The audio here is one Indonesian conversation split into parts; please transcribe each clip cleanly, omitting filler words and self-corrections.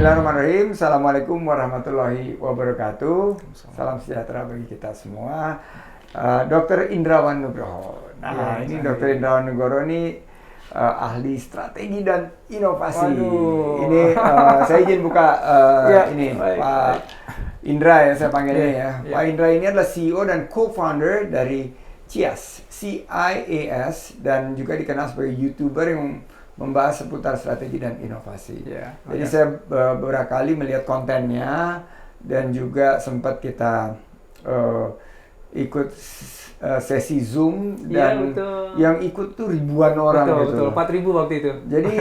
Bismillahirrahmanirrahim. Assalamualaikum warahmatullahi wabarakatuh. Salam sejahtera bagi kita semua. Dr. Indrawan Nugroho. Nah, ini Dr. Indrawan Nugroho ini ahli strategi dan inovasi. Waduh. Ini saya izin buka ini baik, Pak Indra ya saya panggilnya ya. Ya. Pak Indra ini adalah CEO dan co-founder dari CIAS, CIAS, dan juga dikenal sebagai YouTuber yang membahas seputar strategi dan inovasi. Jadi saya beberapa kali melihat kontennya dan juga sempat kita ikut sesi Zoom dan yang ikut tuh ribuan orang gitu. Betul, 4.000 waktu itu. Jadi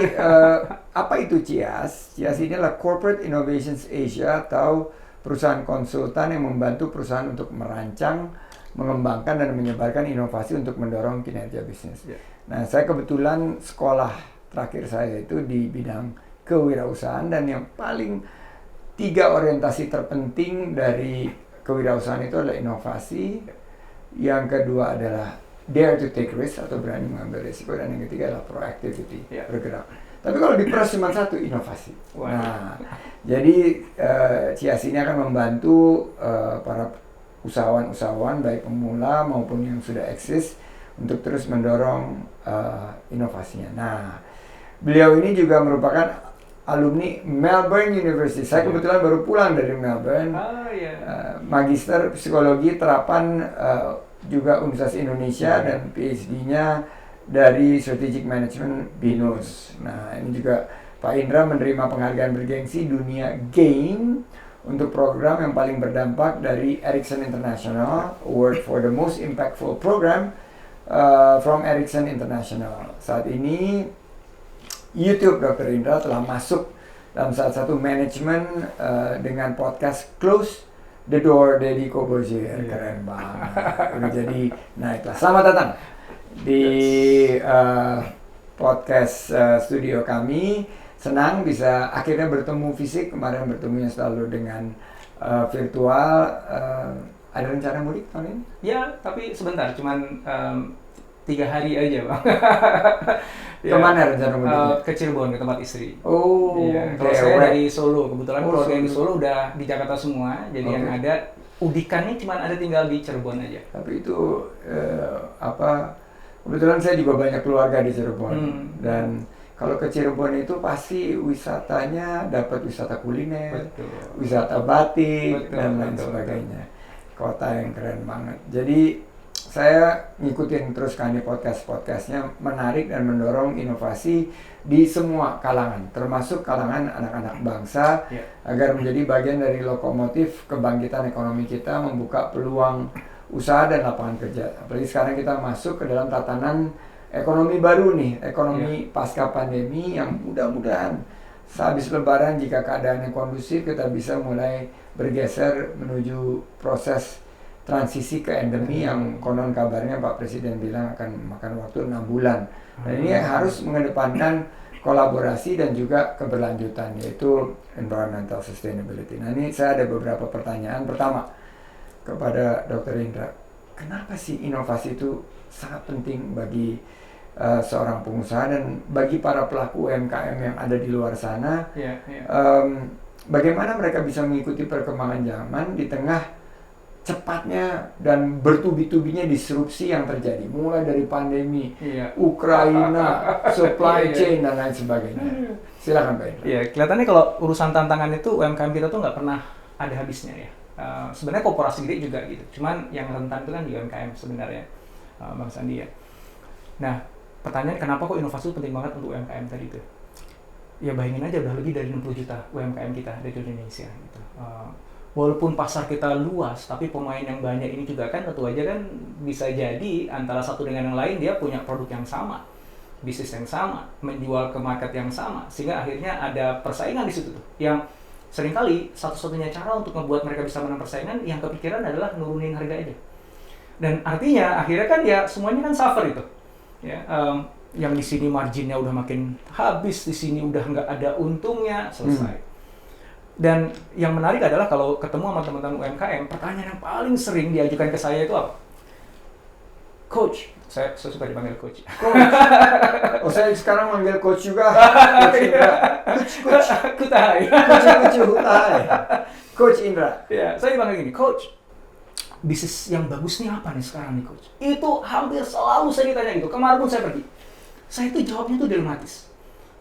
apa itu CIAS? CIAS ini adalah Corporate Innovations Asia atau perusahaan konsultan yang membantu perusahaan untuk merancang, mengembangkan dan menyebarkan inovasi untuk mendorong kinerja bisnis. Nah, saya kebetulan sekolah terakhir saya itu di bidang kewirausahaan, dan yang paling 3 orientasi terpenting dari kewirausahaan itu adalah inovasi, yang kedua adalah dare to take risk atau berani mengambil risiko, dan yang ketiga adalah proactivity, bergerak. Tapi kalau diperas cuma satu, inovasi. Nah, jadi CIAS ini akan membantu para usahawan-usahawan baik pemula maupun yang sudah eksis untuk terus mendorong inovasinya. Nah, beliau ini juga merupakan alumni Melbourne University. Saya kebetulan baru pulang dari Melbourne. Magister Psikologi Terapan juga Universitas Indonesia dan PhD-nya dari Strategic Management BINUS. Nah, ini juga Pak Indra menerima penghargaan bergengsi dunia GAIN untuk program yang paling berdampak dari Ericsson International, Award for the Most Impactful Program from Ericsson International. Saat ini YouTube Dr. Indra telah masuk dalam salah satu manajemen dengan podcast Close the Door Deddy Corbuzier. Keren banget. Jadi naiklah. Selamat datang di podcast studio kami. Senang bisa akhirnya bertemu fisik. Kemarin bertemunya selalu dengan virtual. Ada rencana mudik tahun ini? Ya, tapi sebentar, cuman 3 hari aja, Bang. Kemana rencana mudiknya? Ke Cirebon, ke tempat istri. Kalau saya dari Solo, kebetulan keluarga yang di Solo udah di Jakarta semua, jadi yang ada udikannya cuma ada tinggal di Cirebon aja. Tapi itu kebetulan saya juga banyak keluarga di Cirebon, dan kalau ke Cirebon itu pasti wisatanya dapat wisata kuliner, wisata batik, dan lain sebagainya. Kota yang keren banget. Jadi saya ngikutin terus kan di podcastnya, menarik dan mendorong inovasi di semua kalangan, termasuk kalangan anak-anak bangsa, agar menjadi bagian dari lokomotif kebangkitan ekonomi kita, membuka peluang usaha dan lapangan kerja. Apalagi sekarang kita masuk ke dalam tatanan ekonomi baru nih, ekonomi pasca pandemi, yang mudah-mudahan sehabis Lebaran jika keadaannya kondusif kita bisa mulai bergeser menuju proses transisi ke endemi yang konon kabarnya Pak Presiden bilang akan memakan waktu 6 bulan. Dan ini harus mengedepankan kolaborasi dan juga keberlanjutan, yaitu environmental sustainability. Nah, ini saya ada beberapa pertanyaan. Pertama, kepada Dr. Indra, kenapa sih inovasi itu sangat penting bagi seorang pengusaha dan bagi para pelaku UMKM yang ada di luar sana? Bagaimana mereka bisa mengikuti perkembangan zaman di tengah cepatnya dan bertubi-tubinya disrupsi yang terjadi, mulai dari pandemi, Ukraina, supply chain dan lain sebagainya. Silakan Pak Indra. Kelihatannya kalau urusan tantangan itu UMKM kita tuh nggak pernah ada habisnya ya. Sebenarnya korporasi gede juga gitu. Cuman yang rentan itu kan di UMKM sebenarnya, Bang Sandi ya. Nah, pertanyaan kenapa kok inovasi itu penting banget untuk UMKM tadi itu? Ya bayangin aja udah lebih dari 60 juta UMKM kita di Indonesia gitu. Walaupun pasar kita luas, tapi pemain yang banyak ini juga kan tentu aja kan bisa jadi antara satu dengan yang lain dia punya produk yang sama, bisnis yang sama, menjual ke market yang sama, sehingga akhirnya ada persaingan di situ tuh. Yang seringkali satu-satunya cara untuk membuat mereka bisa menang persaingan yang kepikiran adalah nurunin harga aja. Dan artinya akhirnya kan ya semuanya kan suffer itu. Yang di sini marginnya udah makin habis, di sini udah nggak ada untungnya, selesai. Dan yang menarik adalah kalau ketemu sama teman-teman UMKM, pertanyaan yang paling sering diajukan ke saya itu apa? Coach. Saya suka dipanggil coach. Coach. Oh, saya sekarang manggil coach juga. Coach Indra. Coach. Kutai. Coach Hutai. Coach Indra. Ya, saya dipanggil gini, coach. Bisnis yang bagus nih apa nih sekarang nih coach? Itu hampir selalu saya ditanya gitu. Kemarin pun saya pergi. Saya itu jawabnya tuh dilematis.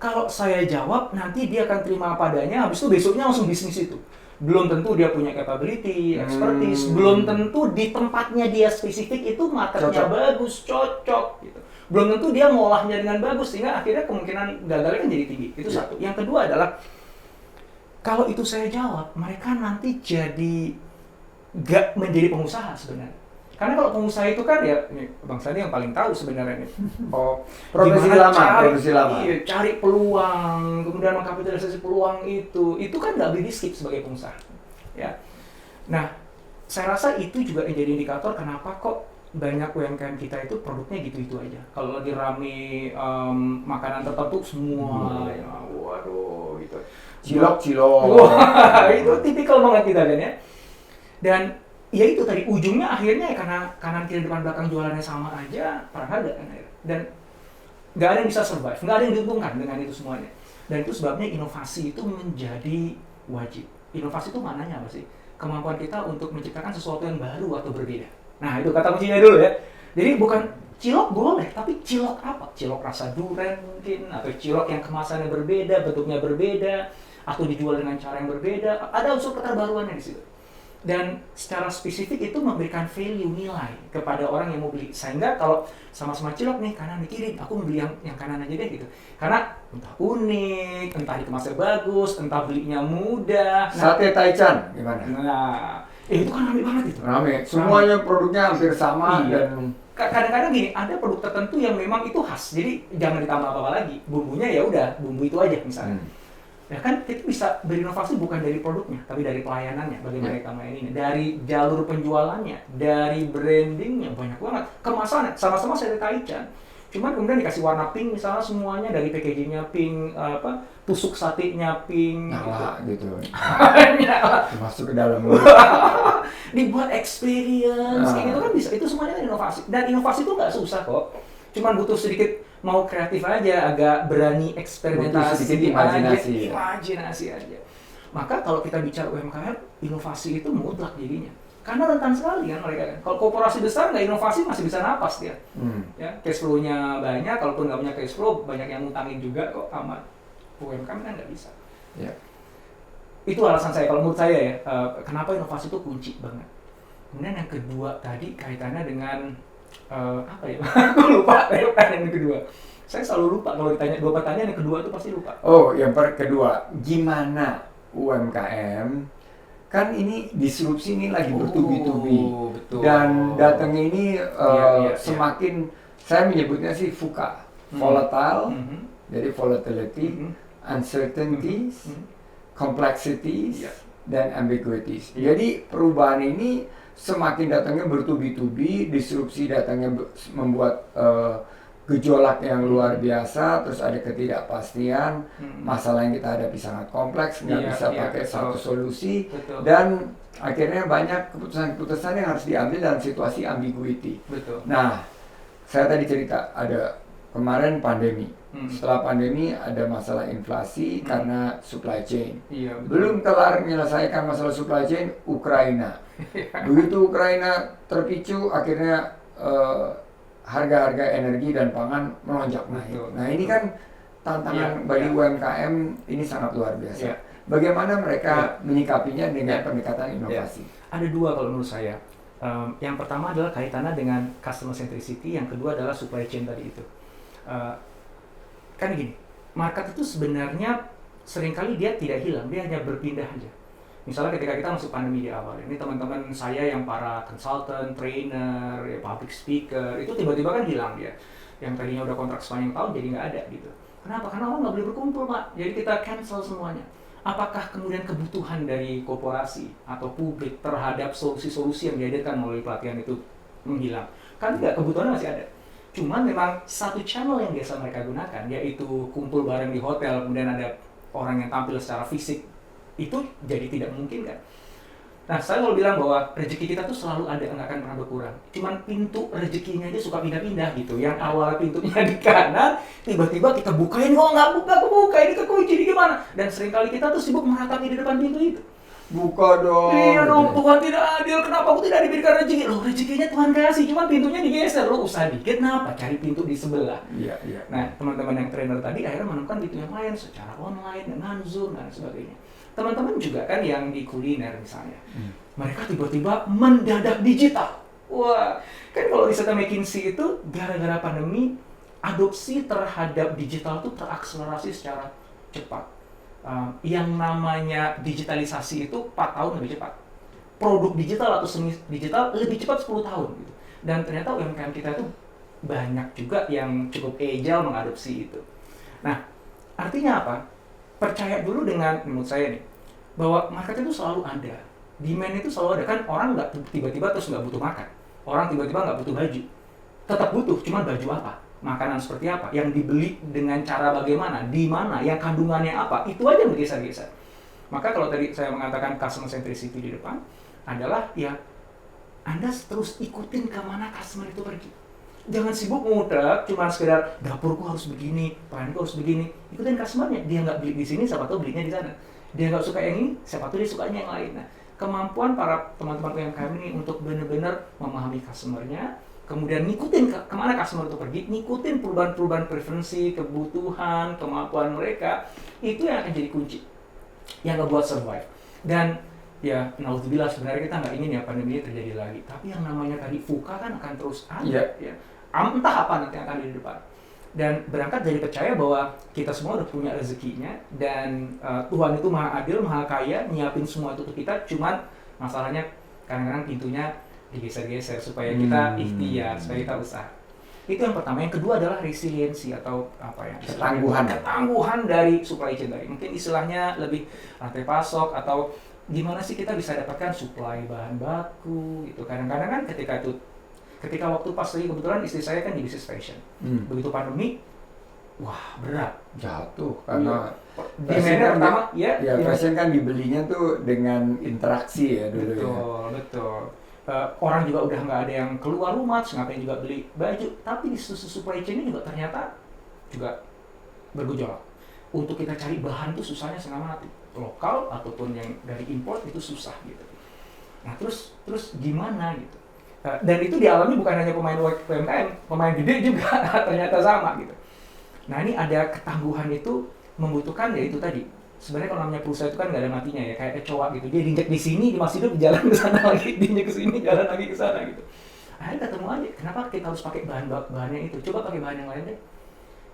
Kalau saya jawab, nanti dia akan terima apa adanya, habis itu besoknya langsung bisnis itu. Belum tentu dia punya capability, expertise, belum tentu di tempatnya dia spesifik itu marketnya bagus, cocok gitu. Belum tentu dia ngolahnya dengan bagus, sehingga akhirnya kemungkinan gagalnya kan jadi tinggi. Itu satu. Yang kedua adalah, kalau itu saya jawab, mereka nanti jadi gak menjadi pengusaha sebenarnya. Karena kalau pengusaha itu kan ya, ini Bang Sandi yang paling tahu sebenarnya nih. Oh, Profesi lama. Iya, cari peluang, kemudian mengkapitalisasi peluang itu kan nggak boleh di skip sebagai pengusaha. Ya. Nah, saya rasa itu juga menjadi indikator kenapa kok banyak UMKM kita itu produknya gitu-gitu aja. Kalau lagi rame makanan tertentu semua, ya, waduh gitu. Cilok. Wah, itu tipikal banget kita kan ya. Dan ya itu tadi ujungnya akhirnya ya karena kanan kiri depan belakang jualannya sama aja, perang harga kan. Dan nggak ada yang bisa survive, nggak ada yang diuntungkan dengan itu semuanya. Dan itu sebabnya inovasi itu menjadi wajib. Inovasi itu maknanya apa sih? Kemampuan kita untuk menciptakan sesuatu yang baru atau berbeda. Nah itu kata kuncinya dulu ya. Jadi bukan cilok boleh, tapi cilok apa? Cilok rasa durian mungkin, atau cilok yang kemasannya berbeda, bentuknya berbeda, atau dijual dengan cara yang berbeda. Ada unsur keterbaruannya di situ. Dan secara spesifik itu memberikan value, nilai kepada orang yang mau beli. Sehingga kalau sama-sama cilok nih, kanan di kiri, aku membeli yang kanan aja deh gitu. Karena entah unik, entah dikemasnya bagus, entah belinya mudah. Sate Taichan gimana? Nah, itu kan rame banget itu. Rame. Semuanya produknya hampir sama dan kadang-kadang gini, ada produk tertentu yang memang itu khas. Jadi jangan ditambah apa-apa lagi. Bumbunya ya udah, bumbu itu aja misalnya. Ya kan kita bisa berinovasi bukan dari produknya, tapi dari pelayanannya, bagaimana kita melayani, dari jalur penjualannya, dari brandingnya, banyak banget. Kemasannya, sama-sama sate Taichan. Cuman kemudian dikasih warna pink misalnya semuanya, dari packagingnya pink, tusuk satenya pink. nyala gitu. Nyala. Masuk ke dalam. Dibuat experience, kayak gitu kan bisa. Itu semuanya kan inovasi. Dan inovasi itu nggak susah kok. Cuman butuh sedikit mau kreatif aja, agak berani eksperimentasi, sedikit imajinasi aja. Maka kalau kita bicara UMKM, inovasi itu mutlak jadinya. Karena rentan sekali kan mereka kan. Kalau korporasi besar nggak inovasi masih bisa napas dia. Ya, cash flow-nya banyak, kalaupun nggak punya cash flow, banyak yang ngutangin juga kok aman. UMKM kan nggak bisa. Ya. Itu alasan saya, kalau menurut saya ya, kenapa inovasi itu kunci banget. Kemudian yang kedua tadi kaitannya dengan apa ya? Aku lupa pertanyaan yang kedua. Saya selalu lupa kalau ditanya dua pertanyaan, yang kedua itu pasti lupa. Oh, yang kedua, gimana UMKM? Kan ini disrupsi ini lagi bertubi-tubi. Betul. Dan datangnya ini semakin saya menyebutnya sih VUCA, volatile, jadi volatility, uncertainties, complexities, dan ambiguities. Jadi perubahan ini semakin datangnya bertubi-tubi, disrupsi datangnya membuat gejolak yang luar biasa, terus ada ketidakpastian, masalah yang kita hadapi sangat kompleks, nggak bisa pakai satu solusi, dan akhirnya banyak keputusan-keputusan yang harus diambil dalam situasi ambiguity. Nah, saya tadi cerita ada kemarin pandemi. Setelah pandemi ada masalah inflasi karena supply chain. Belum kelar menyelesaikan masalah supply chain, Ukraina. Begitu Ukraina terpicu, akhirnya harga-harga energi dan pangan melonjak naik. Nah ini kan tantangan bagi UMKM ini sangat luar biasa. Bagaimana mereka menyikapinya dengan pendekatan inovasi? Ada dua kalau menurut saya. Yang pertama adalah kaitannya dengan customer centricity, yang kedua adalah supply chain tadi itu. Kan gini, market itu sebenarnya seringkali dia tidak hilang, dia hanya berpindah aja. Misalnya ketika kita masuk pandemi di awal, ini teman-teman saya yang para consultant, trainer, ya public speaker, itu tiba-tiba kan hilang dia. Yang tadinya udah kontrak sepanjang tahun jadi nggak ada gitu. Kenapa? Karena orang nggak boleh berkumpul, Pak. Jadi kita cancel semuanya. Apakah kemudian kebutuhan dari korporasi atau publik terhadap solusi-solusi yang dihadirkan melalui pelatihan itu menghilang? Kan tidak, kebutuhannya masih ada. Cuman memang satu channel yang biasa mereka gunakan, yaitu kumpul bareng di hotel, kemudian ada orang yang tampil secara fisik, itu jadi tidak mungkin kan. Nah, saya selalu bilang bahwa rezeki kita tuh selalu ada, nggak akan pernah berkurang. Cuman pintu rezekinya aja suka pindah-pindah gitu. Yang awal pintunya di kanan, tiba-tiba kita bukain, kok nggak kebuka, ini kekunci, ini gimana? Dan seringkali kita tuh sibuk meratapi di depan pintu itu. Buka dong. Iya dong, Tuhan tidak adil, kenapa aku tidak diberikan rezeki? Loh, rezekinya Tuhan kasih, cuman pintunya digeser. Lo usaha dikit, kenapa? Cari pintu di sebelah. Iya, iya. Nah, teman-teman yang trainer tadi akhirnya menemukan pintu yang lain secara online, dengan Zoom, dan sebagainya. Teman-teman juga kan yang di kuliner misalnya, mereka tiba-tiba mendadak digital. Wah, kan kalau risetnya McKinsey itu gara-gara pandemi, adopsi terhadap digital itu terakselerasi secara cepat. Yang namanya digitalisasi itu 4 tahun lebih cepat. Produk digital atau seni digital lebih cepat 10 tahun. Gitu. Dan ternyata UMKM kita itu banyak juga yang cukup agile mengadopsi itu. Nah, artinya apa? Percaya dulu dengan, menurut saya nih, bahwa market itu selalu ada. Demand itu selalu ada. Kan orang nggak tiba-tiba terus nggak butuh makan. Orang tiba-tiba nggak butuh baju. Tetap butuh, cuman baju apa? Makanan seperti apa? Yang dibeli dengan cara bagaimana? Di mana? Yang kandungannya apa? Itu aja yang bergeser-geser. Maka kalau tadi saya mengatakan customer centricity di depan, adalah ya Anda terus ikutin kemana customer itu pergi. Jangan sibuk ngutek, cuma sekedar dapurku harus begini, pelayanku harus begini. Ikutin customernya. Dia nggak beli di sini, siapa tahu belinya di sana. Dia nggak suka yang ini, siapa tahu dia sukanya yang lain. Nah, kemampuan para teman-teman UMKM ini untuk benar-benar memahami customernya, kemudian ngikutin kemana customer itu pergi, ngikutin perubahan-perubahan preferensi, kebutuhan, kemampuan mereka, itu yang akan jadi kunci yang ngebuat survive. Dan ya, naudzubillah, sebenarnya kita nggak ingin ya pandemi ini terjadi lagi, tapi yang namanya tadi VUCA kan akan terus ada, ya. Entah apa nanti yang akan di depan. Dan berangkat dari percaya bahwa kita semua udah punya rezekinya, dan Tuhan itu maha adil, maha kaya, nyiapin semua itu untuk kita, cuman masalahnya kadang-kadang pintunya digeser-geser supaya kita ikhtiar, supaya kita usaha. Itu yang pertama. Yang kedua adalah resiliensi atau apa ya? Ketangguhan dari supply chain tadi. Mungkin istilahnya lebih rantai pasok, atau gimana sih kita bisa dapatkan supply bahan baku gitu. Kadang-kadang kan ketika waktu pas lagi, kebetulan istri saya kan di bisnis fashion. Begitu pandemi, wah berat. Jatuh karena demand-nya pertama ya fashion kan dibelinya tuh dengan interaksi ya dulu. Betul. Orang juga udah nggak ada yang keluar rumah, terus ngapain juga beli baju. Tapi di supply chain-nya juga ternyata juga bergejolak. Untuk kita cari bahan tuh susahnya setengah mati. Lokal ataupun yang dari import itu susah gitu. Nah terus gimana gitu? Dan itu dialami bukan hanya pemain UMKM, pemain gede juga ternyata sama gitu. Nah ini ada ketangguhan itu membutuhkan ya itu tadi. Sebenarnya kalau namanya perusahaan itu kan nggak ada matinya ya, kayak kecoa gitu. Dia diinjek di sini, dia masih hidup, jalan ke sana lagi, diinjek ke sini, jalan lagi ke sana gitu. Akhirnya ketemu aja, kenapa kita harus pakai bahannya itu? Coba pakai bahan yang lain deh.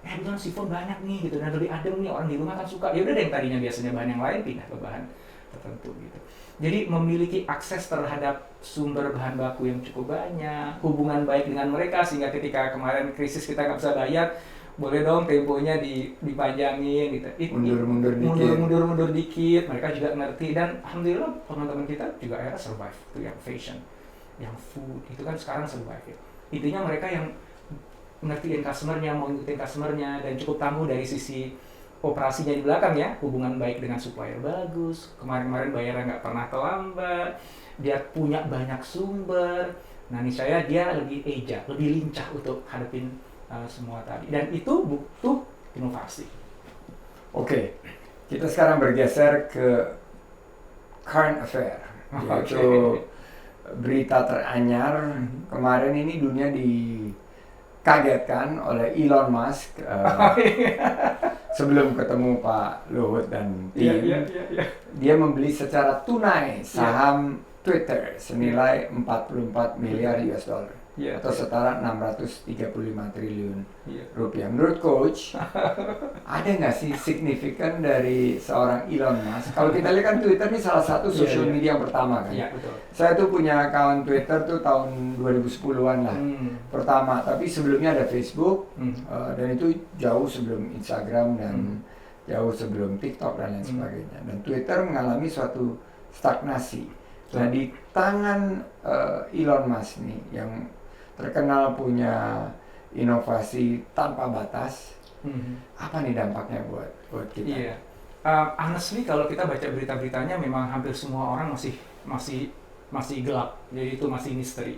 Bilang sifon banyak nih gitu, dan lebih adem nih, orang di rumah kan suka. Ya udah deh, yang tadinya biasanya bahan yang lain pindah ke bahan tertentu gitu. Jadi memiliki akses terhadap sumber bahan baku yang cukup banyak, hubungan baik dengan mereka, sehingga ketika kemarin krisis kita nggak bisa bayar, boleh dong temponya dipanjangin gitu. Mundur dikit, mereka juga ngerti, dan alhamdulillah teman-teman kita juga akhirnya survive. Itu yang fashion, yang food, itu kan sekarang survive ya. Intinya mereka yang ngertiin customernya, mau ngikutin customernya, dan cukup tangguh dari sisi operasinya di belakang ya, hubungan baik dengan supplier bagus, kemarin-kemarin bayarnya nggak pernah terlambat, dia punya banyak sumber. Nah ini saya dia lebih agile, lebih lincah untuk hadapin semua tadi, dan itu butuh inovasi. Oke, kita sekarang bergeser ke current affair, yaitu berita teranyar. Kemarin ini dunia dikagetkan oleh Elon Musk sebelum ketemu Pak Luhut dan tim. Dia membeli secara tunai saham Twitter senilai 44 miliar US dollar. Atau setara 635 triliun rupiah. Menurut Coach, ada nggak sih signifikan dari seorang Elon Musk? Kalau kita lihat kan Twitter ini salah satu social media yang pertama kan. Betul. Saya tuh punya account Twitter tuh tahun 2010-an lah pertama. Tapi sebelumnya ada Facebook dan itu jauh sebelum Instagram dan jauh sebelum TikTok dan lain sebagainya. Dan Twitter mengalami suatu stagnasi. Nah di tangan Elon Musk nih yang terkenal punya inovasi tanpa batas, apa nih dampaknya buat kita? Honestly kalau kita baca berita-beritanya memang hampir semua orang masih masih gelap, jadi itu masih misteri.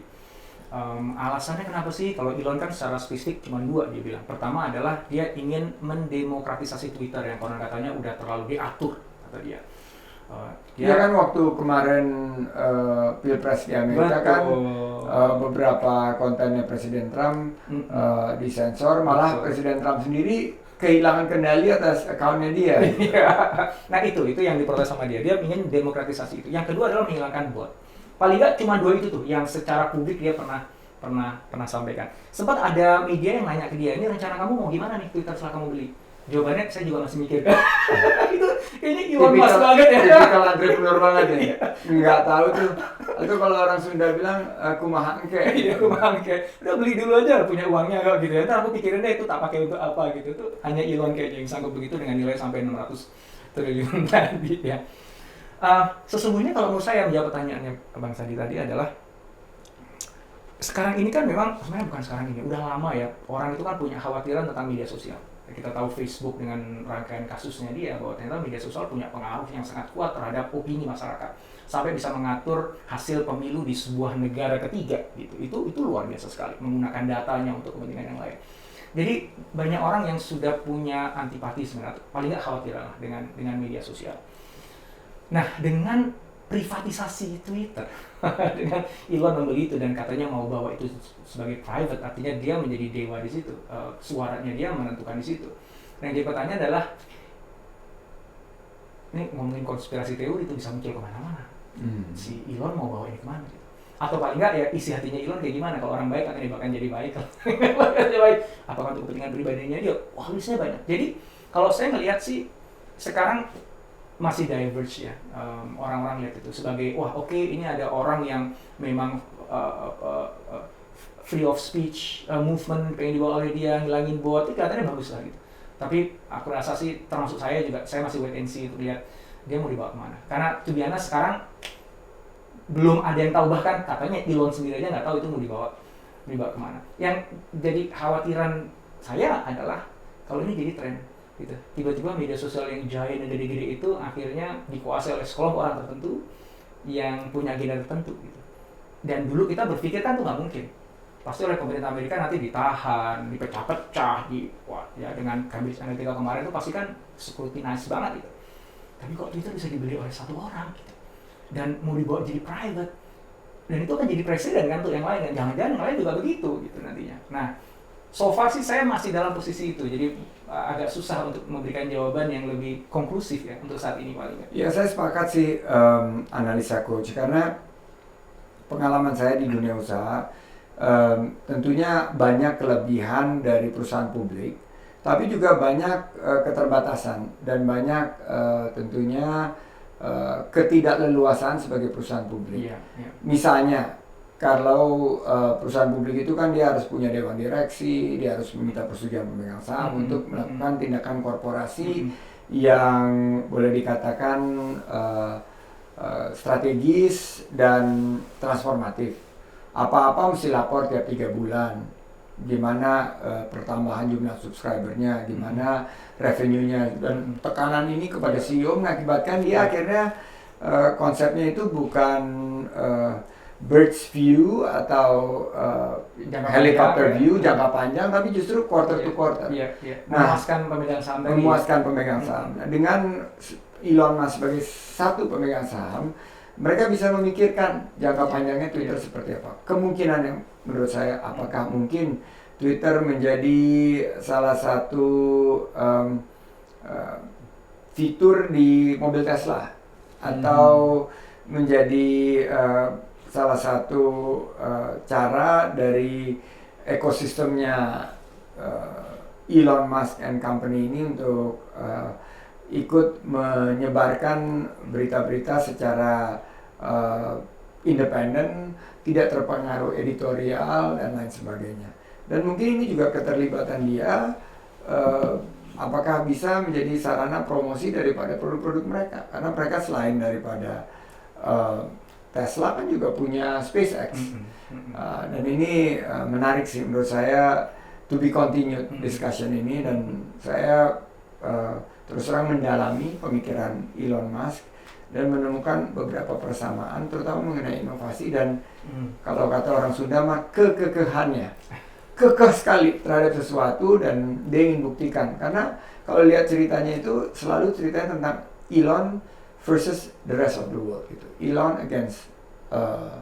Alasannya kenapa sih? Kalau Elon kan secara spesifik cuma dua dia bilang. Pertama adalah dia ingin mendemokratisasi Twitter yang konon katanya udah terlalu diatur kata dia. Dia kan waktu kemarin Pilpres di Amerika kan beberapa kontennya Presiden Trump disensor, malah Presiden Trump sendiri kehilangan kendali atas akunnya dia. Nah itu yang diprotes sama dia. Dia ingin demokratisasi itu. Yang kedua adalah menghilangkan bot. Paling nggak cuma dua itu tuh yang secara publik dia pernah sampaikan. Sempat ada media yang nanya ke dia, ini rencana kamu mau gimana nih Twitter setelah kamu beli? Jawabannya saya juga masih mikir. Itu kayaknya Elon Musk banget ya. Tipikal entrepreneur banget ya. Nggak tahu tuh. Atau kalau orang Sunda bilang kumaha engke. Iya, kumaha engke. Udah beli dulu aja punya uangnya kok gitu ya. Ntar aku pikirin deh itu tak pakai untuk apa gitu. Tuh hanya Elon kayaknya yang sanggup begitu dengan nilai sampai 600 triliun tadi ya. Sesungguhnya kalau menurut saya menjawab pertanyaannya Bang Sandi tadi adalah sekarang ini kan memang sebenarnya bukan sekarang ini, udah lama ya orang itu kan punya khawatiran tentang media sosial. Kita tahu Facebook dengan rangkaian kasusnya dia bahwa ternyata media sosial punya pengaruh yang sangat kuat terhadap opini masyarakat sampai bisa mengatur hasil pemilu di sebuah negara ketiga gitu. Itu luar biasa sekali menggunakan datanya untuk kepentingan yang lain. Jadi banyak orang yang sudah punya antipati sebenarnya, paling nggak khawatir lah dengan media sosial. Nah, dengan privatisasi Twitter, dengan Elon membeli itu dan katanya mau bawa itu sebagai private, artinya dia menjadi dewa di situ, suaranya dia menentukan di situ. Dan yang jadi pertanyaan adalah, ini ngomongin konspirasi teori itu bisa muncul kemana-mana. Si Elon mau bawa ini kemana gitu. Atau paling nggak ya isi hatinya Elon kayak gimana, kalau orang baik akan dibawakan jadi baik, apakah untuk kepentingan pribadinya dia, wah listnya banyak. Jadi kalau saya ngelihat sih sekarang masih diverge ya, orang-orang lihat itu sebagai wah oke, ini ada orang yang memang free of speech movement pengen dibawa oleh dia, ngilangin bot, itu kelihatannya bagus lah gitu. Tapi aku rasa sih termasuk saya juga, saya masih wait and see untuk lihat dia mau dibawa kemana. Karena to be honest, sekarang belum ada yang tahu, bahkan katanya Elon sendiri aja nggak tahu itu mau dibawa kemana. Yang jadi khawatiran saya adalah kalau ini jadi tren gitu. Tiba-tiba media sosial yang giant dan gede-gede itu akhirnya dikuasai oleh sekelompok orang tertentu yang punya agenda tertentu gitu. Dan dulu kita berpikir kan itu nggak mungkin. Pasti oleh pemerintah Amerika nanti ditahan, dipecah-pecah, ya dengan Cambridge Analytica kemarin itu pasti kan scrutinize banget gitu. Tapi kok Twitter bisa dibeli oleh satu orang gitu. Dan mau dibawa jadi private. Dan itu kan jadi presiden kan untuk yang lain, dan jangan-jangan yang lain juga begitu gitu nantinya. Nah, so far sih saya masih dalam posisi itu, jadi agak susah untuk memberikan jawaban yang lebih konklusif ya untuk saat ini paling nggak. Ya saya sepakat sih analisa coach, karena pengalaman saya di dunia usaha tentunya banyak kelebihan dari perusahaan publik, tapi juga banyak keterbatasan dan banyak tentunya ketidakleluasaan sebagai perusahaan publik. Misalnya kalau perusahaan publik itu kan dia harus punya dewan direksi, dia harus meminta persetujuan pemegang saham untuk melakukan tindakan korporasi yang boleh dikatakan strategis dan transformatif. Apa-apa mesti lapor tiap 3 bulan, gimana pertambahan jumlah subscribernya, gimana revenue-nya, dan tekanan ini kepada CEO mengakibatkan dia akhirnya konsepnya itu bukan bird's view atau helicopter view jangka panjang, tapi justru quarter to quarter. Memuaskan pemegang saham. Memuaskan pemegang saham. Nah, dengan Elon Musk sebagai satu pemegang saham, mereka bisa memikirkan jangka panjangnya Twitter seperti apa. Kemungkinan yang menurut saya, apakah mungkin Twitter menjadi salah satu fitur di mobil Tesla, atau menjadi salah satu cara dari ekosistemnya Elon Musk and Company ini untuk ikut menyebarkan berita-berita secara independen, tidak terpengaruh editorial dan lain sebagainya. Dan mungkin ini juga keterlibatan dia, apakah bisa menjadi sarana promosi daripada produk-produk mereka, karena mereka selain daripada Tesla kan juga punya SpaceX. Dan ini menarik sih menurut saya, to be continued discussion ini, dan saya terus terang mendalami pemikiran Elon Musk dan menemukan beberapa persamaan terutama mengenai inovasi dan kalau kata orang Sunda mah kekehannya. Kekeh sekali terhadap sesuatu dan dia ingin buktikan karena kalau lihat ceritanya itu selalu ceritanya tentang Elon versus the rest of the world gitu. Elon against the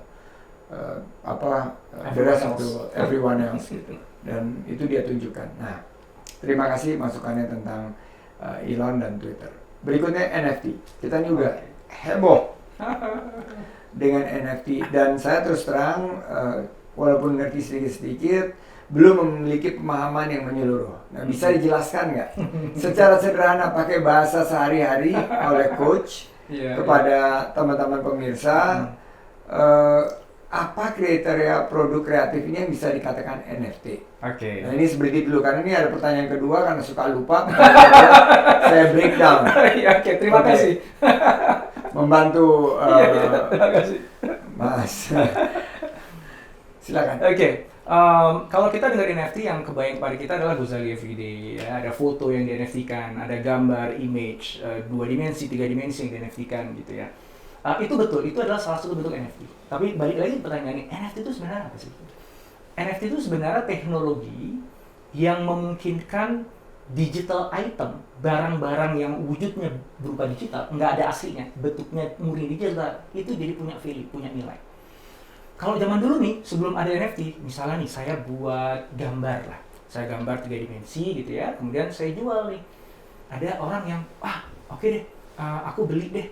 rest of the world, everyone else gitu. Dan itu dia tunjukkan. Nah, terima kasih masukannya tentang Elon dan Twitter. Berikutnya NFT. Kita ini udah heboh dengan NFT dan saya terus terang walaupun ngerti sedikit-sedikit belum memiliki pemahaman yang menyeluruh. Nah, bisa dijelaskan nggak secara sederhana pakai bahasa sehari-hari oleh coach kepada teman-teman pemirsa apa kriteria produk kreatif ini yang bisa dikatakan NFT? Oke. Nah, ini seperti dulu karena ini ada pertanyaan kedua karena suka lupa. Saya breakdown. Oke, terima kasih. Membantu terima kasih. Mas. Silakan. Oke. Kalau kita dengar NFT yang kebayang pada kita adalah Gozali Everyday, ya. Ada foto yang di NFT-kan, ada gambar, image, 2 dimensi, 3 dimensi yang di NFT-kan gitu ya. Itu betul, itu adalah salah satu bentuk NFT. Tapi balik lagi pertanyaannya, NFT itu sebenarnya apa sih? NFT itu sebenarnya teknologi yang memungkinkan digital item, barang-barang yang wujudnya berupa digital, nggak ada aslinya, bentuknya murni digital, itu jadi punya value, punya nilai. Kalau zaman dulu nih, sebelum ada NFT, misalnya nih saya buat gambar lah, saya gambar 3 dimensi gitu ya, kemudian saya jual nih. Ada orang yang, oke deh, aku beli deh.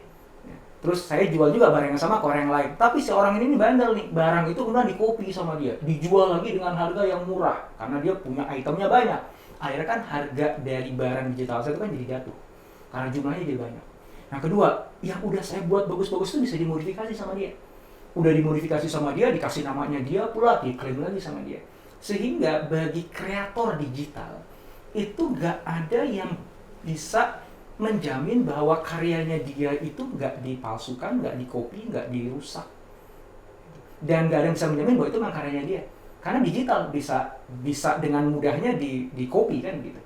Terus saya jual juga barang yang sama ke orang yang lain. Tapi si orang ini bandel nih, barang itu kemudian di-copy sama dia, dijual lagi dengan harga yang murah, karena dia punya itemnya banyak. Akhirnya kan harga dari barang digital saya itu kan jadi jatuh, karena jumlahnya jadi banyak. Yang kedua, yang udah saya buat bagus-bagus itu bisa dimodifikasi sama dia. Udah dimodifikasi sama dia, dikasih namanya dia pula, diklaim lagi sama dia. Sehingga bagi kreator digital, itu nggak ada yang bisa menjamin bahwa karyanya dia itu nggak dipalsukan, nggak dikopi, nggak dirusak. Dan nggak ada yang bisa menjamin bahwa itu memang karyanya dia. Karena digital bisa dengan mudahnya dikopi kan gitu.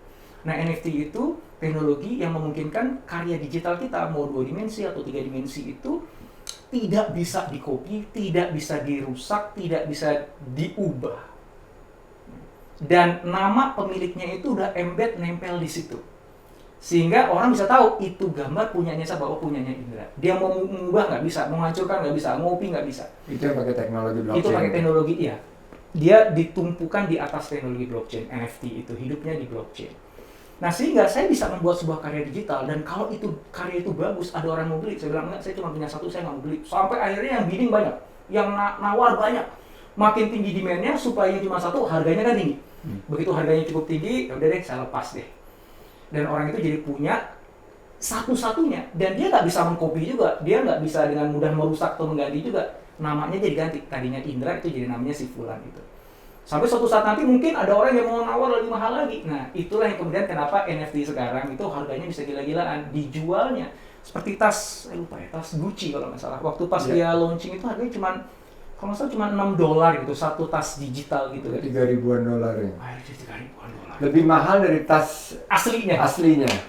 Nah, NFT itu teknologi yang memungkinkan karya digital kita, mau 2 dimensi atau 3 dimensi itu tidak bisa dikopi, tidak bisa dirusak, tidak bisa diubah. Dan nama pemiliknya itu udah embed nempel di situ. Sehingga orang bisa tahu itu gambar punyanya siapa, punyanya Indra. Dia mau mengubah nggak bisa, mau menghancurkan nggak bisa, mau ngopi nggak bisa. Itu yang pakai teknologi blockchain. Itu pakai teknologi, iya. Dia ditumpukan di atas teknologi blockchain, NFT itu hidupnya di blockchain. Nah, sehingga saya bisa membuat sebuah karya digital dan kalau itu karya itu bagus, ada orang mau beli. Saya bilang enggak, saya cuma punya satu, saya nggak mau beli. Sampai akhirnya yang bidding banyak, yang nawar banyak. Makin tinggi demand-nya supaya cuma satu, harganya kan tinggi. Begitu harganya cukup tinggi, ya udah deh saya lepas deh. Dan orang itu jadi punya satu-satunya dan dia nggak bisa mengcopy juga, dia nggak bisa dengan mudah merusak atau mengganti juga. Namanya jadi ganti, tadinya Indra itu jadi namanya si Fulan itu. Sampai suatu saat nanti mungkin ada orang yang mau nawar lebih mahal lagi. Nah, itulah yang kemudian kenapa NFT sekarang itu harganya bisa gila-gilaan. Dijualnya seperti tas, saya lupa ya, tas Gucci kalau nggak salah. Waktu pas dia launching itu harganya cuma, kalau nggak salah cuma $6 gitu, satu tas digital gitu. 3.000-an dolar ya. Jadi 3.000-an dolar. Lebih mahal dari tas aslinya.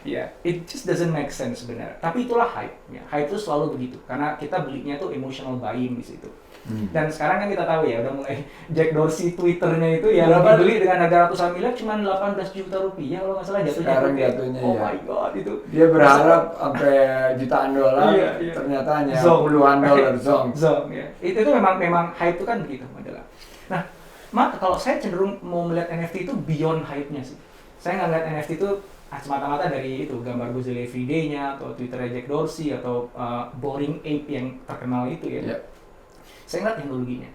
Iya. It just doesn't make sense sebenarnya. Tapi itulah hype. Ya. Hype itu selalu begitu. Karena kita belinya tuh emotional buying di situ. Dan sekarang kan kita tahu ya, udah mulai Jack Dorsey Twitternya itu yang dibeli dengan harga ratusan miliar cuma 18 juta rupiah kalau nggak salah jatuhnya. Sekarang jatuhnya oh my god itu. Dia berharap sampai jutaan dolar, ternyata hanya puluhan dolar zong ya. Itu memang hype itu kan begitu adalah. Nah, maka kalau saya cenderung mau melihat NFT itu beyond hype-nya sih. Saya nggak lihat NFT itu semata-mata dari itu gambar Gozali Everyday-nya atau Twitter Jack Dorsey atau Boring Ape yang terkenal itu ya. Saya ngeliat teknologinya.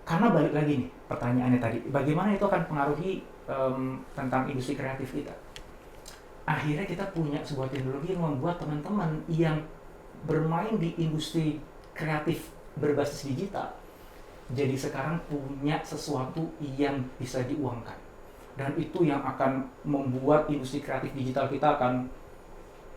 Karena balik lagi nih pertanyaannya tadi, bagaimana itu akan pengaruhi tentang industri kreatif kita. Akhirnya kita punya sebuah teknologi yang membuat teman-teman yang bermain di industri kreatif berbasis digital jadi sekarang punya sesuatu yang bisa diuangkan. Dan itu yang akan membuat industri kreatif digital kita akan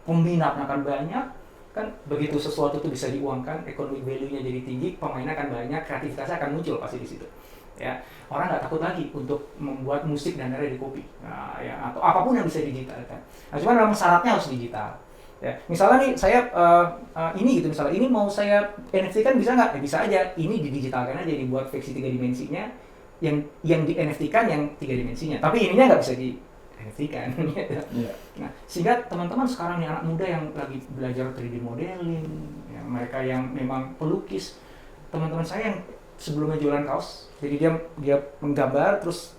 peminatnya akan banyak. Kan begitu sesuatu itu bisa diuangkan, economic value-nya jadi tinggi, pemainnya akan banyak, kreativitasnya akan muncul pasti di situ. Ya, orang nggak takut lagi untuk membuat musik dan akhirnya di copy. Nah, ya, atau apapun yang bisa digital kan. Nah, cuma memang syaratnya harus digital. Ya, misalnya nih saya ini gitu misalnya ini mau saya NFT kan bisa nggak? Ya bisa aja. Ini didigitalkan aja dibuat versi 3 dimensinya yang di NFT kan yang 3 dimensinya. Tapi ininya nggak bisa di NFT kan. Gitu. Iya. Nah, sehingga teman-teman sekarang nih anak muda yang lagi belajar 3D modeling, ya, mereka yang memang pelukis, teman-teman saya yang sebelumnya jualan kaos, jadi dia menggambar terus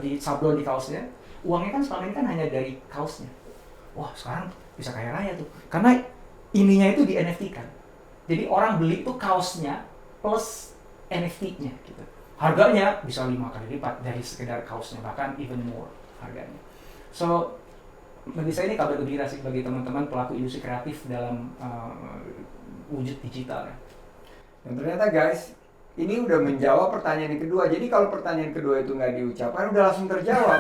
di sablon di kaosnya, uangnya kan selama ini kan hanya dari kaosnya. Wah, sekarang bisa kaya raya tuh. Karena ininya itu di NFT kan. Jadi orang beli itu kaosnya plus NFT-nya gitu. Harganya bisa 5 kali lipat dari sekedar kaosnya, bahkan even more harganya. So, bagi saya ini kabar gembira sih bagi teman-teman pelaku industri kreatif dalam wujud digital ya. Dan ternyata guys, ini udah menjawab pertanyaan yang kedua. Jadi kalau pertanyaan kedua itu nggak diucapkan, udah langsung terjawab.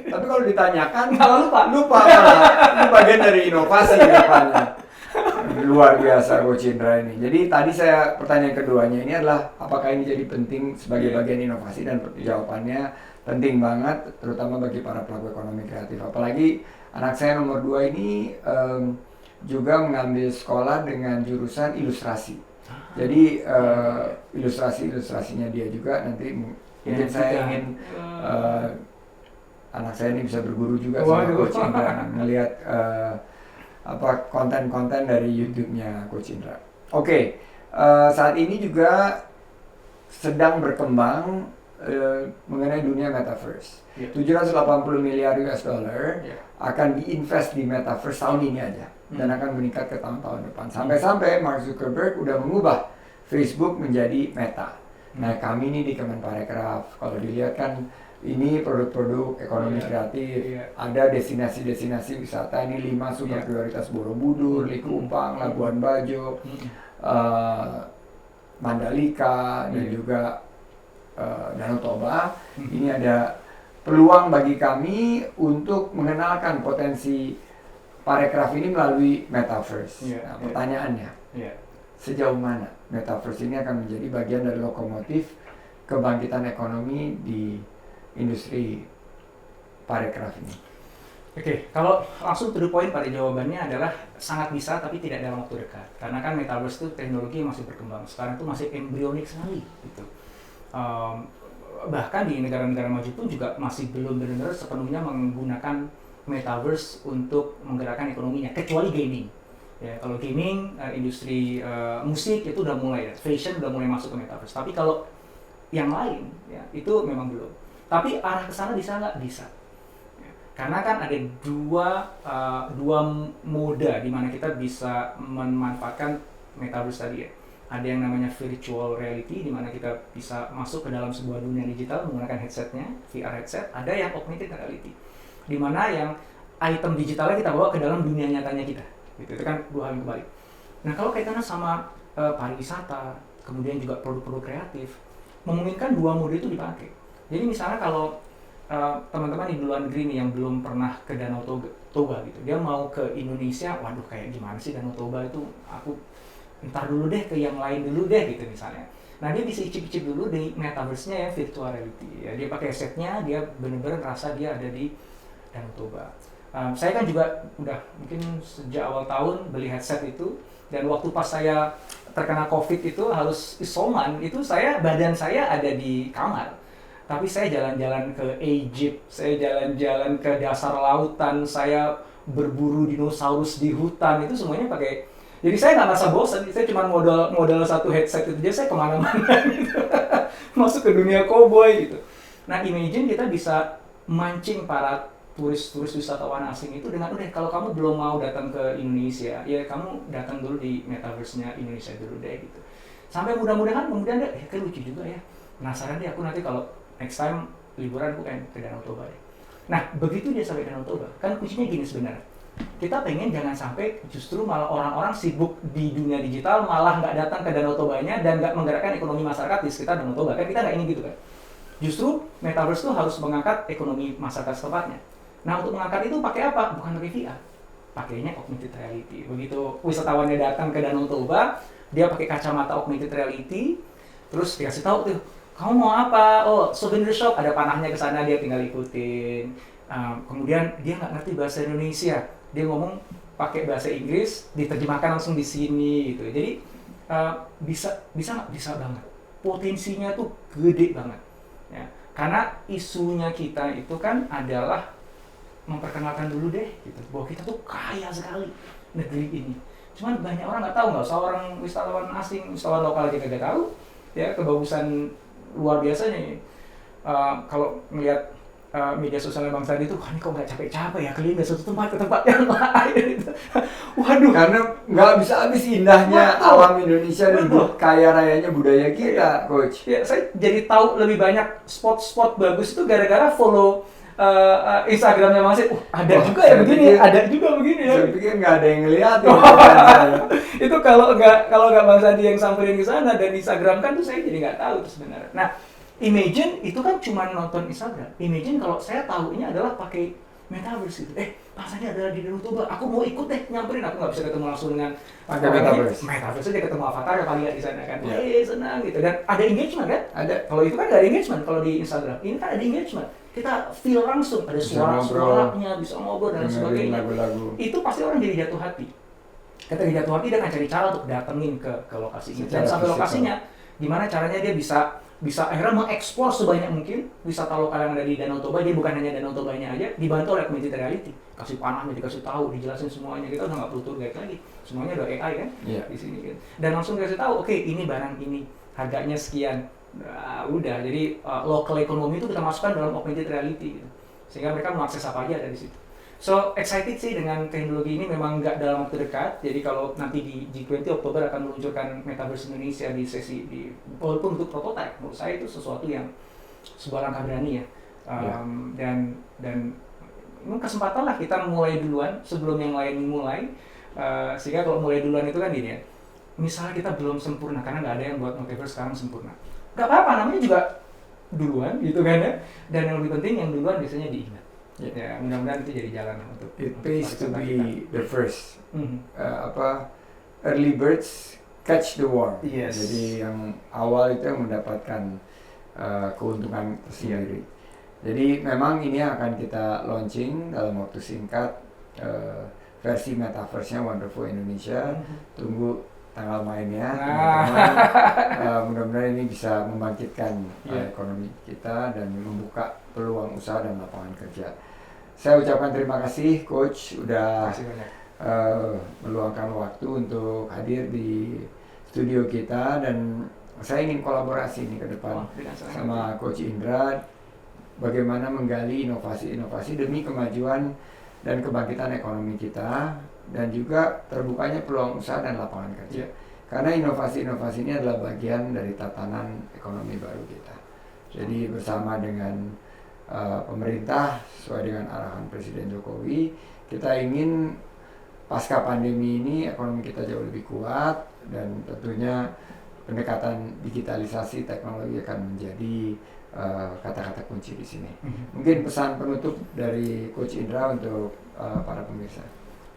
Tapi kalau ditanyakan, lupa malah. Ini bagian dari inovasi ke depannya. Luar biasa Coach Indra ini. Jadi tadi pertanyaan keduanya ini adalah apakah ini jadi penting sebagai bagian inovasi, dan jawabannya penting banget, terutama bagi para pelaku ekonomi kreatif. Apalagi anak saya nomor 2 ini juga mengambil sekolah dengan jurusan ilustrasi. Jadi ilustrasinya dia juga nanti mungkin saya ingin anak saya ini bisa berguru juga sama Coach Indra, melihat konten-konten dari YouTube-nya Coach Indra. Oke, saat ini juga sedang berkembang mengenai dunia metaverse. 780 miliar US dollar akan diinvest di metaverse tahun ini aja, dan akan meningkat ke tahun-tahun depan. Sampai-sampai Mark Zuckerberg udah mengubah Facebook menjadi Meta. Nah, kami ini di Kemenparekraf, kalau dilihat kan ini produk-produk ekonomi kreatif, ada destinasi-destinasi wisata, ini 5 super prioritas: Borobudur, Likupang, Labuan Bajo, Mandalika, dan juga Danau Toba. Ini ada peluang bagi kami untuk mengenalkan potensi Parekraf ini melalui metaverse. Nah, pertanyaannya, sejauh mana metaverse ini akan menjadi bagian dari lokomotif kebangkitan ekonomi di industri Parekraf ini? Oke, kalau langsung to the point pada jawabannya adalah sangat bisa, tapi tidak dalam waktu dekat. Karena kan metaverse itu teknologi yang masih berkembang. Sekarang itu masih embrionik sekali, gitu. Bahkan di negara-negara maju pun juga masih belum benar-benar sepenuhnya menggunakan metaverse untuk menggerakkan ekonominya, kecuali gaming. Ya, kalau gaming, industri musik itu udah mulai, fashion udah mulai masuk ke metaverse. Tapi kalau yang lain, ya, itu memang belum. Tapi arah ke sana bisa nggak? Bisa. Ya, karena kan ada dua moda di mana kita bisa memanfaatkan metaverse tadi ya. Ada yang namanya virtual reality, di mana kita bisa masuk ke dalam sebuah dunia digital menggunakan headsetnya, VR headset. Ada yang augmented reality, di mana yang item digitalnya kita bawa ke dalam dunia nyatanya kita. Gitu. Itu kan dua hal yang kebalik. Nah, kalau kaitannya sama pariwisata, kemudian juga produk-produk kreatif, memungkinkan dua mode itu dipakai. Jadi misalnya kalau teman-teman di luar negeri nih yang belum pernah ke Danau Toba gitu, dia mau ke Indonesia, waduh kayak gimana sih Danau Toba itu, aku entar dulu deh ke yang lain dulu deh gitu misalnya. Nah, dia bisa icip-icip dulu di metaverse-nya ya, virtual reality. Ya, dia pakai headset-nya, dia benar-benar rasa dia ada di Danau Toba. Saya kan juga udah mungkin sejak awal tahun beli headset itu, dan waktu pas saya terkena COVID itu harus isoman, itu badan saya ada di kamar. Tapi saya jalan-jalan ke Egypt, saya jalan-jalan ke dasar lautan, saya berburu dinosaurus di hutan, itu semuanya pakai. Jadi saya nggak merasa bosan, saya cuma modal satu headset itu aja saya kemana-mana gitu. Masuk ke dunia cowboy gitu. Nah, imagine kita bisa mancing para turis-turis wisatawan asing itu dengan udah, kalau kamu belum mau datang ke Indonesia, ya kamu datang dulu di metaverse-nya Indonesia dulu deh gitu. Sampai mudah-mudahan kemudian deh, kan lucu juga ya. Penasaran deh aku nanti kalau next time liburan aku pengen ke Danau Toba deh. Nah, begitu dia sampai Danau Toba, kan kuncinya gini sebenarnya. Kita pengen jangan sampai justru malah orang-orang sibuk di dunia digital malah nggak datang ke Danau Tobanya dan nggak menggerakkan ekonomi masyarakat di sekitar Danau Toba. Kan kita nggak ingin gitu kan. Justru metaverse itu harus mengangkat ekonomi masyarakat setempat. Nah, untuk mengangkat itu pakai apa? Bukan pakai VR. Pakainya augmented reality. Begitu wisatawannya datang ke Danau Toba, dia pakai kacamata augmented reality, terus dikasih tahu tuh, kamu mau apa? Oh, souvenir shop, ada panahnya ke sana, dia tinggal ikutin. Kemudian dia nggak ngerti bahasa Indonesia. Dia ngomong pakai bahasa Inggris, diterjemahkan langsung di sini gitu. Jadi bisa nggak? Bisa banget. Potensinya tuh gede banget. Ya. Karena isunya kita itu kan adalah memperkenalkan dulu deh, gitu, bahwa kita tuh kaya sekali negeri ini. Cuman banyak orang nggak tahu, nggak usah orang wisatawan asing, wisatawan lokal aja kagak tahu. Ya, kebagusan luar biasanya. Kalau melihat media sosialnya Bang Sandi itu, wah ini kok nggak capek-capek ya keliling dari satu tempat ke tempat yang lain. Waduh. Karena nggak bisa habis indahnya alam Indonesia dan kaya rayanya budaya kita, Coach. Ya, saya jadi tahu lebih banyak spot-spot bagus itu gara-gara follow Instagramnya Bang Sandi. Ada juga ya begini, ada juga begini ya. Saya pikir nggak ada yang ngeliat. Itu kalau nggak Bang Sandi yang samperin ke sana dan Instagram kan tuh saya jadi nggak tahu tuh sebenarnya. Nah, imagine itu kan cuma nonton Instagram. Imagine kalau saya tahu ini adalah pakai metaverse gitu. Bang Sandi ada di Danau Toba, aku mau ikut deh nyamperin. Aku nggak bisa ketemu langsung dengan pakai metaverse. Metaverse aja ketemu avatar ya paling di sana kan. Yeah. Senang gitu. Dan ada engagement kan? Ada. Kalau itu kan nggak ada engagement kalau di Instagram. Ini kan ada engagement. Kita feel langsung ada suara-suaranya, bisa ngobrol dan sebagainya. Lagu-lagu. Itu pasti orang jadi jatuh hati. Ketika jatuh hati dia akan cari cara untuk datengin ke lokasi ini. Dan sampai lokasinya, gimana caranya dia bisa akhirnya mengeksplor sebanyak mungkin wisata lokal yang ada di Danau Toba. Dia bukan hanya Danau Tobanya aja, dibantu oleh augmented reality. Kasih panahnya, dikasih tahu, dijelasin semuanya. Kita udah nggak perlu tour guide lagi. Semuanya udah AI kan di sini kan. Dan langsung dikasih tahu, oke, ini barang ini, harganya sekian. Udah, jadi local economy itu kita masukkan dalam augmented reality gitu. Sehingga mereka mengakses apa aja dari situ. So, excited sih dengan teknologi ini, memang nggak dalam waktu dekat. Jadi kalau nanti di G20 Oktober akan meluncurkan Metaverse Indonesia di sesi walaupun untuk prototype, menurut saya itu sesuatu yang sebuah langkah berani ya. Dan kesempatan lah kita mulai duluan sebelum yang lain mulai. Sehingga kalau mulai duluan itu kan gini ya, misalnya kita belum sempurna, karena nggak ada yang buat Metaverse sekarang sempurna. Nggak apa-apa, namanya juga duluan gitu kan ya. Dan yang lebih penting, yang duluan biasanya diingat. Ya, mudah-mudahan itu jadi jalan untuk it pays to be the first. Mm-hmm. Early birds catch the worm. Yes. Jadi yang awal itu yang mendapatkan keuntungan tersendiri. Jadi memang ini akan kita launching dalam waktu singkat, versi metaverse-nya Wonderful Indonesia. Tunggu tanggal mainnya. Mudah-mudahan ini bisa membangkitkan ekonomi kita dan membuka peluang usaha dan lapangan kerja. Saya ucapkan terima kasih Coach udah meluangkan waktu untuk hadir di studio kita, dan saya ingin kolaborasi nih ke depan sama Coach Indra bagaimana menggali inovasi-inovasi demi kemajuan dan kebangkitan ekonomi kita, dan juga terbukanya peluang usaha dan lapangan kerja. Karena inovasi-inovasi ini adalah bagian dari tatanan ekonomi baru kita. Jadi bersama dengan pemerintah sesuai dengan arahan Presiden Jokowi, kita ingin pasca pandemi ini ekonomi kita jauh lebih kuat, dan tentunya pendekatan digitalisasi teknologi akan menjadi kata-kata kunci di sini. Mungkin pesan penutup dari Coach Indra untuk para pemirsa.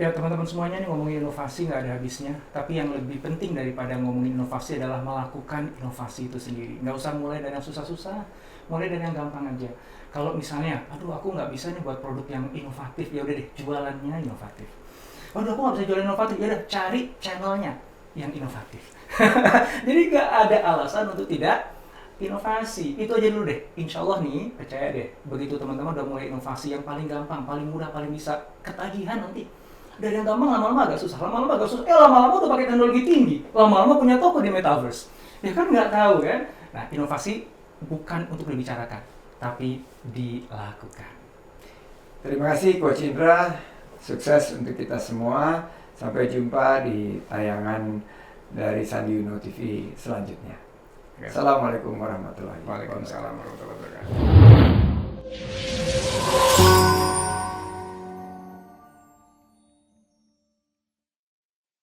Ya teman-teman semuanya, nih ngomongin inovasi nggak ada habisnya, tapi yang lebih penting daripada ngomongin inovasi adalah melakukan inovasi itu sendiri. Nggak usah mulai dari yang susah-susah, mulai dari yang gampang aja. Kalau misalnya, aduh aku nggak bisa nih buat produk yang inovatif, ya udah deh jualannya inovatif. Aduh aku nggak bisa jualan inovatif, ya udah cari channelnya yang inovatif. Jadi nggak ada alasan untuk tidak inovasi. Itu aja dulu deh. Insya Allah nih, percaya deh, begitu teman-teman udah mulai inovasi yang paling gampang, paling mudah, paling bisa ketagihan nanti. Dari yang gampang lama-lama agak susah, lama-lama udah pakai teknologi tinggi, lama-lama punya toko di metaverse. Ya kan nggak tahu kan? Nah, inovasi bukan untuk dibicarakan, tapi dilakukan. Terima kasih Coach Indra, sukses untuk kita semua. Sampai jumpa di tayangan dari Sandi Uno TV selanjutnya. Assalamualaikum warahmatullahi wabarakatuh. Waalaikumsalam warahmatullahi wabarakatuh.